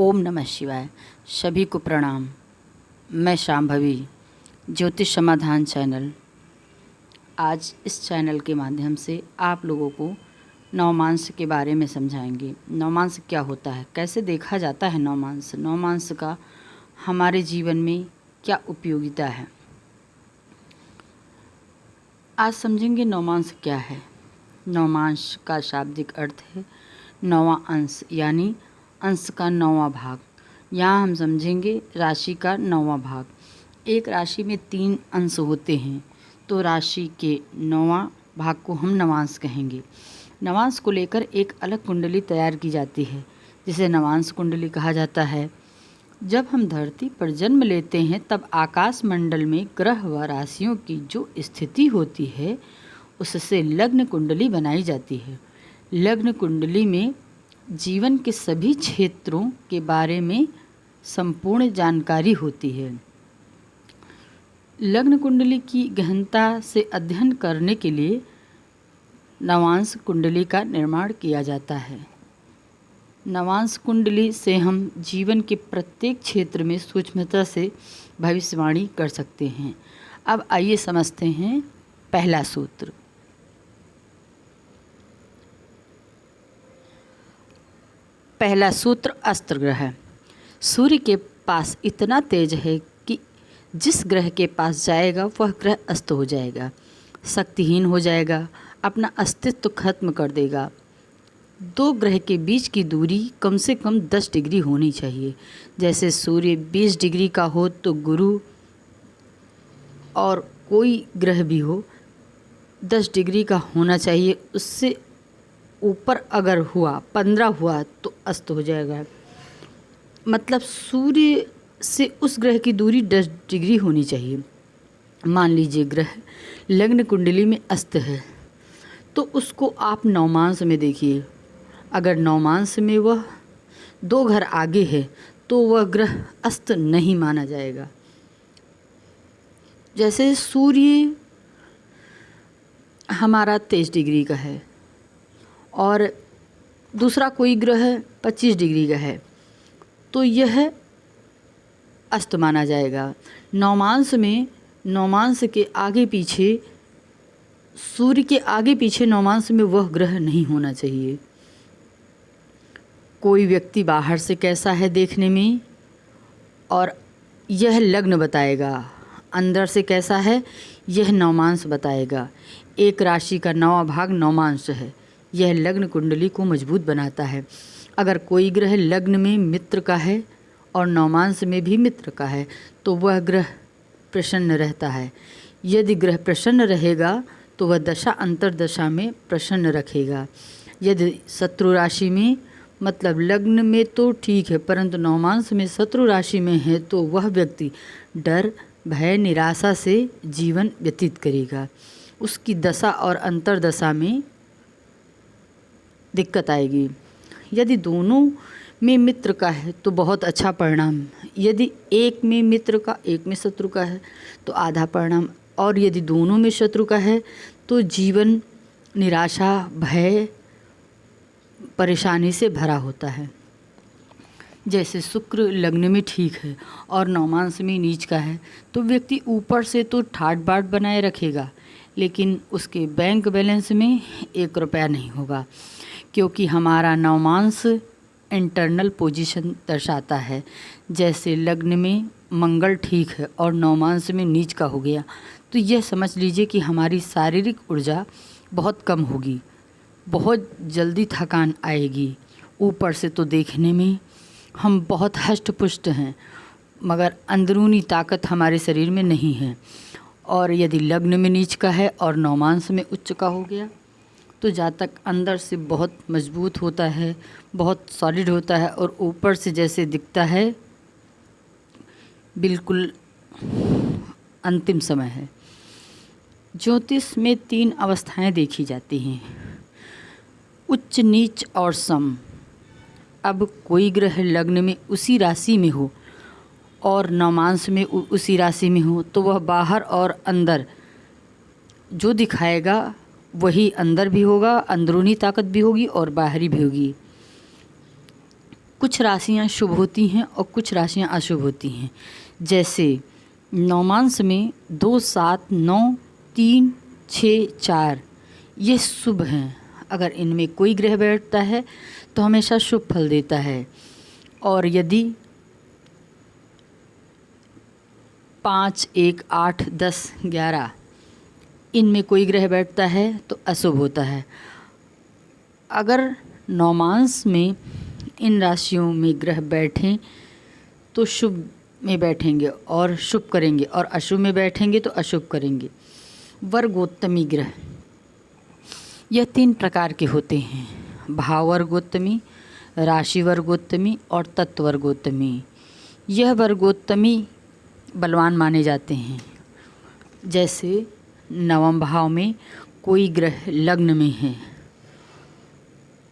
ओम नमः शिवाय। सभी को प्रणाम। मैं शांभवी, ज्योतिष समाधान चैनल। आज इस चैनल के माध्यम से आप लोगों को नवमांस के बारे में समझाएंगे। नवमांस क्या होता है, कैसे देखा जाता है नवमांस, नवमांस का हमारे जीवन में क्या उपयोगिता है, आज समझेंगे। नवमांस क्या है। नवमांस का शाब्दिक अर्थ है नौवां अंश, यानी अंश का नौवां भाग। यहाँ हम समझेंगे राशि का नौवां भाग। एक राशि में 3 अंश होते हैं, तो राशि के नौवां भाग को हम नवांश कहेंगे। नवांश को लेकर एक अलग कुंडली तैयार की जाती है, जिसे नवांश कुंडली कहा जाता है। जब हम धरती पर जन्म लेते हैं तब आकाश मंडल में ग्रह व राशियों की जो स्थिति होती है उससे लग्न कुंडली बनाई जाती है। लग्न कुंडली में जीवन के सभी क्षेत्रों के बारे में संपूर्ण जानकारी होती है। लग्न कुंडली की गहनता से अध्ययन करने के लिए नवांश कुंडली का निर्माण किया जाता है। नवांश कुंडली से हम जीवन के प्रत्येक क्षेत्र में सूक्ष्मता से भविष्यवाणी कर सकते हैं। अब आइए समझते हैं पहला सूत्र। पहला सूत्र अस्त्र ग्रह। सूर्य के पास इतना तेज है कि जिस ग्रह के पास जाएगा वह ग्रह अस्त हो जाएगा, शक्तिहीन हो जाएगा, अपना अस्तित्व खत्म कर देगा। 2 ग्रह के बीच की दूरी कम से कम 10 डिग्री होनी चाहिए। जैसे सूर्य 20 डिग्री का हो तो गुरु और कोई ग्रह भी हो 10 डिग्री का होना चाहिए। उससे ऊपर अगर हुआ 15 हुआ तो अस्त हो जाएगा। मतलब सूर्य से उस ग्रह की दूरी 10 डिग्री होनी चाहिए। मान लीजिए ग्रह लग्न कुंडली में अस्त है तो उसको आप नवमांस में देखिए। अगर नवमांस में वह 2 घर आगे है तो वह ग्रह अस्त नहीं माना जाएगा। जैसे सूर्य हमारा 23 डिग्री का है और दूसरा कोई ग्रह 25 डिग्री का है तो यह अस्त माना जाएगा। नवमांस में नवमांस के आगे पीछे, सूर्य के आगे पीछे नवमांस में वह ग्रह नहीं होना चाहिए। कोई व्यक्ति बाहर से कैसा है देखने में और यह लग्न बताएगा, अंदर से कैसा है यह नवमांस बताएगा। एक राशि का 9वां भाग नवमांस है, यह लग्न कुंडली को मजबूत बनाता है। अगर कोई ग्रह लग्न में मित्र का है और नवमांस में भी मित्र का है तो वह ग्रह प्रसन्न रहता है। यदि ग्रह प्रसन्न रहेगा तो वह दशा अंतर्दशा में प्रसन्न रखेगा। यदि शत्रु राशि में, मतलब लग्न में तो ठीक है परंतु नवमांस में शत्रु राशि में है तो वह व्यक्ति डर, भय, निराशा से जीवन व्यतीत करेगा। उसकी दशा और अंतर्दशा में दिक्कत आएगी। यदि दोनों में मित्र का है तो बहुत अच्छा परिणाम। यदि एक में मित्र का एक में शत्रु का है तो आधा परिणाम, और यदि दोनों में शत्रु का है तो जीवन निराशा, भय, परेशानी से भरा होता है। जैसे शुक्र लग्न में ठीक है और नवमांस में नीच का है तो व्यक्ति ऊपर से तो ठाट बाट बनाए रखेगा लेकिन उसके बैंक बैलेंस में 1 रुपया नहीं होगा, क्योंकि हमारा नवमांस इंटरनल पोजीशन दर्शाता है। जैसे लग्न में मंगल ठीक है और नवमांस में नीच का हो गया तो यह समझ लीजिए कि हमारी शारीरिक ऊर्जा बहुत कम होगी, बहुत जल्दी थकान आएगी। ऊपर से तो देखने में हम बहुत हष्ट पुष्ट हैं मगर अंदरूनी ताकत हमारे शरीर में नहीं है। और यदि लग्न में नीच का है और नवमांस में उच्च का हो गया तो जातक अंदर से बहुत मजबूत होता है, बहुत सॉलिड होता है और ऊपर से जैसे दिखता है बिल्कुल अंतिम समय है। ज्योतिष में 3 अवस्थाएं देखी जाती हैं, उच्च, नीच और सम। अब कोई ग्रह लग्न में उसी राशि में हो और नवमांस में उसी राशि में हो तो वह बाहर और अंदर जो दिखाएगा वही अंदर भी होगा, अंदरूनी ताकत भी होगी और बाहरी भी होगी। कुछ राशियाँ शुभ होती हैं और कुछ राशियाँ अशुभ होती हैं। जैसे नवमांस में 2, 7, 9, 3, 6, 4 ये शुभ हैं। अगर इनमें कोई ग्रह बैठता है तो हमेशा शुभ फल देता है, और यदि 5, 1, 8, 10, 11 इनमें कोई ग्रह बैठता है तो अशुभ होता है। अगर नवमांस में इन राशियों में ग्रह बैठें तो शुभ में बैठेंगे और शुभ करेंगे, और अशुभ में बैठेंगे तो अशुभ करेंगे। वर्गोत्तमी ग्रह यह 3 प्रकार के होते हैं: भाव वर्गोत्तमी, राशि वर्गोत्तमी और तत्व वर्गोत्तमी। यह वर्गोत्तमी बलवान माने जाते हैं। जैसे नवम भाव में कोई ग्रह लग्न में है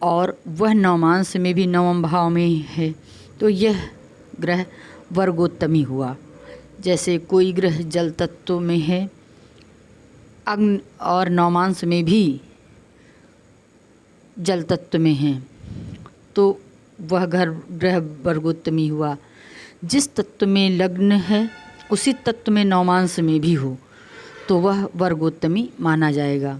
और वह नवमांस में भी नवम भाव में है तो यह ग्रह वर्गोत्तमी हुआ। जैसे कोई ग्रह जल तत्व में है अग्नि और नवमांस में भी जल तत्व में है तो वह ग्रह वर्गोत्तमी हुआ। जिस तत्व में लग्न है उसी तत्व में नवमांस में भी हो तो वह वर्गोत्तमी माना जाएगा।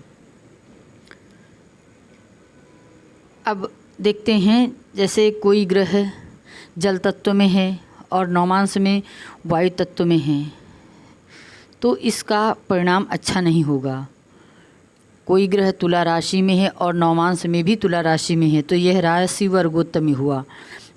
अब देखते हैं, जैसे कोई ग्रह जल तत्व में है और नवमांस में वायु तत्व में है तो इसका परिणाम अच्छा नहीं होगा। कोई ग्रह तुला राशि में है और नवमांस में भी तुला राशि में है तो यह राशि वर्गोत्तमी हुआ।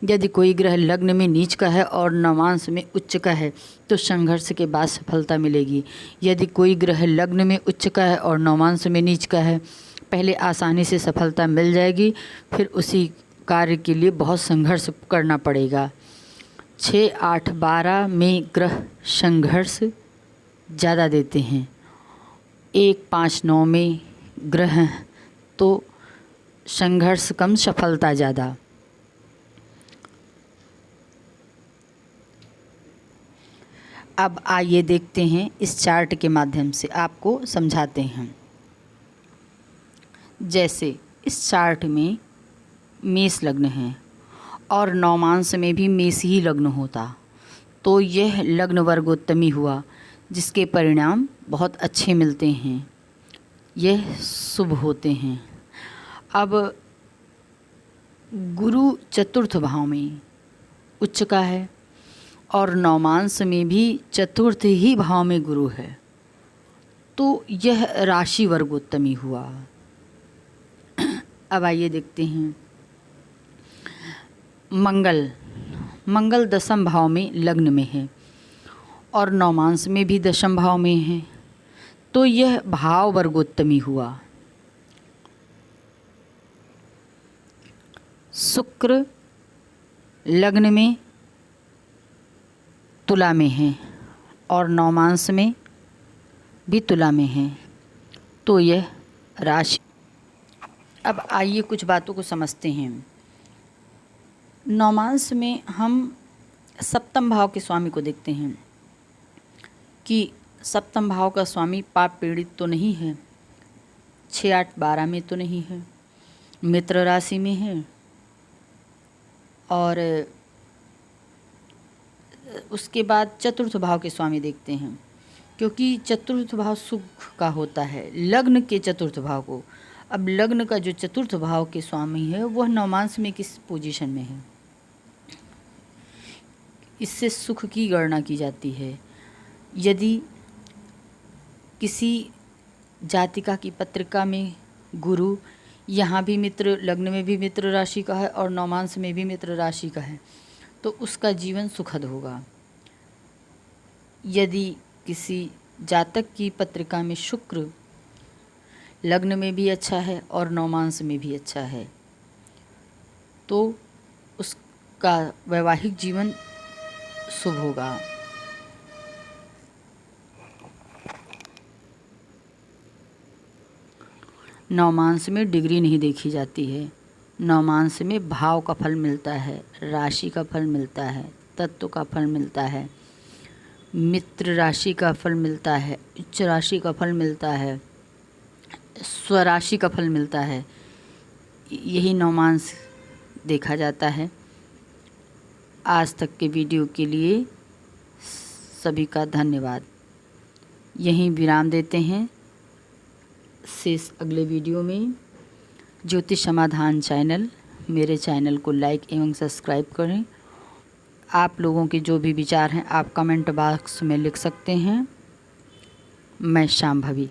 यदि कोई ग्रह लग्न में नीच का है और नवमांस में उच्च का है तो संघर्ष के बाद सफलता मिलेगी। यदि कोई ग्रह लग्न में उच्च का है और नवमांस में नीच का है, पहले आसानी से सफलता मिल जाएगी, फिर उसी कार्य के लिए बहुत संघर्ष करना पड़ेगा। 6, 8, 12 में ग्रह संघर्ष ज़्यादा देते हैं। 1, 5, 9 में ग्रह तो संघर्ष कम, सफलता ज़्यादा। अब आइए देखते हैं, इस चार्ट के माध्यम से आपको समझाते हैं। जैसे इस चार्ट में मेष लग्न है और नवमांस में भी मेष ही लग्न होता तो यह लग्न वर्गोत्तमी हुआ, जिसके परिणाम बहुत अच्छे मिलते हैं, यह शुभ होते हैं। अब गुरु चतुर्थ भाव में उच्च का है और नवमांस में भी चतुर्थ ही भाव में गुरु है तो यह राशि वर्गोत्तमी हुआ। अब आइए देखते हैं मंगल दशम भाव में लग्न में है और नवमांस में भी दशम भाव में है तो यह भाव वर्गोत्तमी हुआ। शुक्र लग्न में तुला में है और नवमांस में भी तुला में है तो यह राशि। अब आइए कुछ बातों को समझते हैं। नवमांस में हम सप्तम भाव के स्वामी को देखते हैं कि सप्तम भाव का स्वामी पाप पीड़ित तो नहीं है, 6, 8, 12 में तो नहीं है, मित्र राशि में है, और उसके बाद चतुर्थ भाव के स्वामी देखते हैं क्योंकि चतुर्थ भाव सुख का होता है लग्न के चतुर्थ भाव को। अब लग्न का जो चतुर्थ भाव के स्वामी है वह नवमांस में किस पोजीशन में है, इससे सुख की गणना की जाती है। यदि किसी जातिका की पत्रिका में गुरु यहाँ भी मित्र, लग्न में भी मित्र राशि का है और नवमांस में भी मित्र राशि का है तो उसका जीवन सुखद होगा। यदि किसी जातक की पत्रिका में शुक्र लग्न में भी अच्छा है और नवमांस में भी अच्छा है तो उसका वैवाहिक जीवन शुभ होगा। नवमांस में डिग्री नहीं देखी जाती है, नवमांस में भाव का फल मिलता है, राशि का फल मिलता है, तत्व का फल मिलता है, मित्र राशि का फल मिलता है, उच्च राशि का फल मिलता है, स्वराशि का फल मिलता है। यही नवमांस देखा जाता है। आज तक के वीडियो के लिए सभी का धन्यवाद। यहीं विराम देते हैं। शेष अगले वीडियो में ज्योतिष समाधान चैनल, मेरे चैनल को लाइक एवं सब्सक्राइब करें। आप लोगों के जो भी विचार हैं आप कमेंट बॉक्स में लिख सकते हैं। मैं शांभवी।